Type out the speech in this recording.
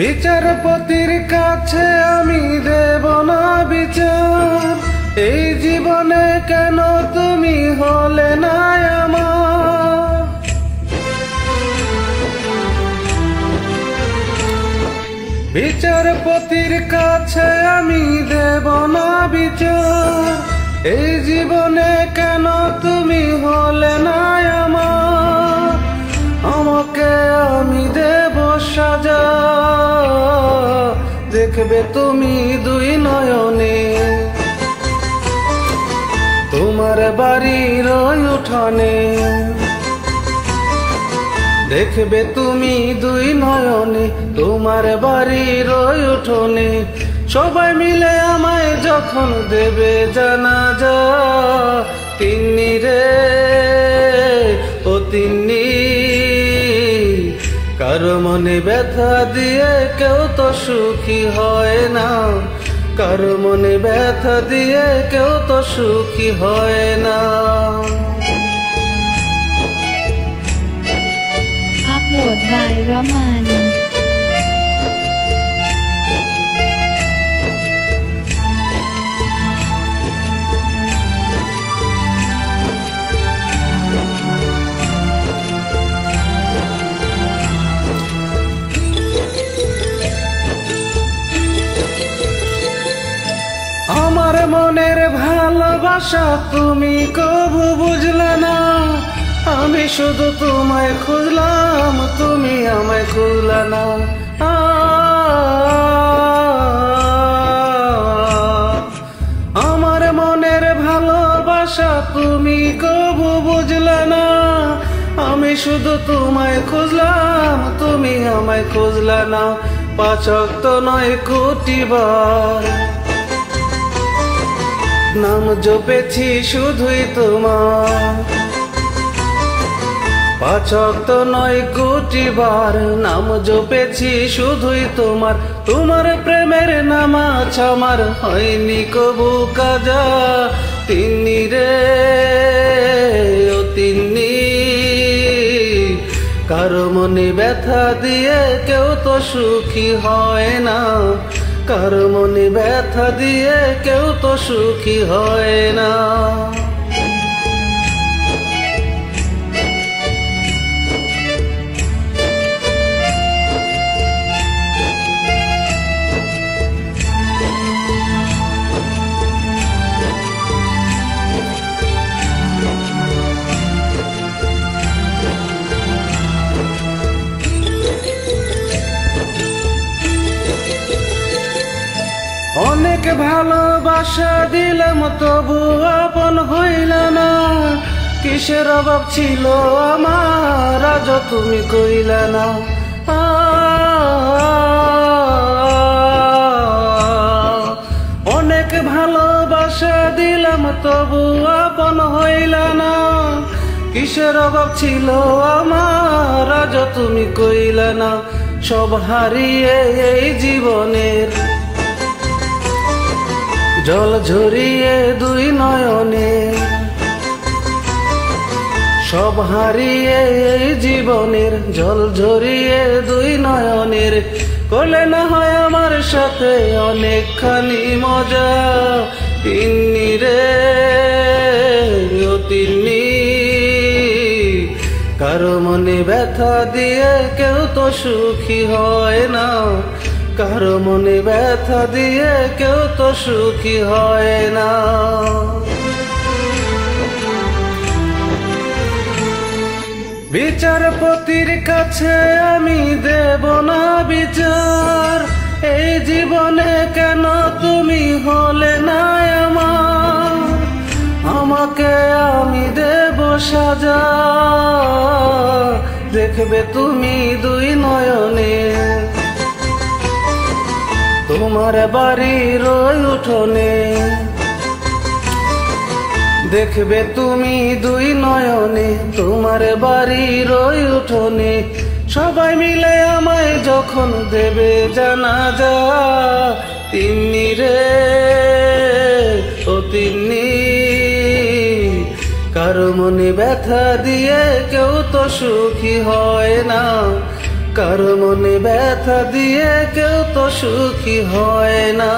বিচারপতির কাছে আমি দেব না বিচার, এই জীবনে কেন তুমি হলে না আমার। বিচারপতির কাছে আমি দেব না বিচার, এই জীবনে কেন তুমি হলে না আমার। আমাকে আমি দেব সাজা, দেখবে তুমি দুই নয়নে, তোমার বাড়ির উঠানে। দেখবে তুমি দুই নয়নে, তোমার বাড়ির উঠোনে। সবাই মিলে আমায় যখন দেবে জানাজা, তিন্নি রে ও তিন্নি, কারো মনে ব্যথা দিয়ে কেউ তো সুখী হয় না, কারো মনে ব্যথা দিয়ে কেউ তো সুখী হয় না। Upload by Raman. আমার মনের ভালোবাসা তুমি কবু বুঝলে না, আমি শুধু তোমায় খুঁজলাম, তুমি আমায় খুঁজলে না। আমার মনের ভালোবাসা তুমি কবু বুঝলে না, আমি শুধু তোমায় খুঁজলাম, তুমি আমায় খুঁজলে না। 5 ওয়াক্ত 9 কোটি বার নাম জপেছি শুধুই তোমার, 5 ওয়াক্ত 9 কোটি বার নাম জপেছি শুধুই তোমার। তোমার প্রেমের নামাজ আমার হয়নি কবু কাজা, তিন্নি রে ও তিন্নি, কারো মনে ব্যথা দিয়ে কেউ তো সুখী হয় না, কারো মনে ব্যথা দিয়ে কেউ তো সুখী হয় না। অনেক ভালোবাসা দিলাম তবু আপন হইল না, কিসের অভাব ছিল আমার আজ তুমি কইলা না। অনেক ভালোবাসা দিলাম তবু আপন হইল না, কিসের অভাব ছিল আমার আজ তুমি কইলা না। সব হারিয়ে এই জীবনের জল ঝরিয়ে দুই নয়নে, সব হারিয়ে এই জীবনের জল ঝরিয়ে দুই নয়নের। করলে না হয় আমার সাথে অনেকখানি মজা, তিন্নি রে ও তিন্নি, কারো মনে ব্যথা দিয়ে কেউ তো সুখী হয় না, কারো মনে ব্যথা দিয়ে কেউ তো সুখী হয় না। বিচারপতির কাছে আমি দেব না বিচার, এই জীবনে কেন তুমি হলে না আমার। আমাকে আমি দেব সাজা, দেখবে তুমি দুই নয়নে, তোমার বাড়ির উঠোনে। দেখবে তুমি দুই নয়নে, তোমার বাড়ির উঠোনে। সবাই মিলে আমায় যখন দেবে জানাজা, তিন্নি রে ও তিন্নি, কারো মনে ব্যথা দিয়ে কেউ তো সুখী হয় না, কারো মনে ব্যথা দিয়ে কেউ তো সুখী হয় না।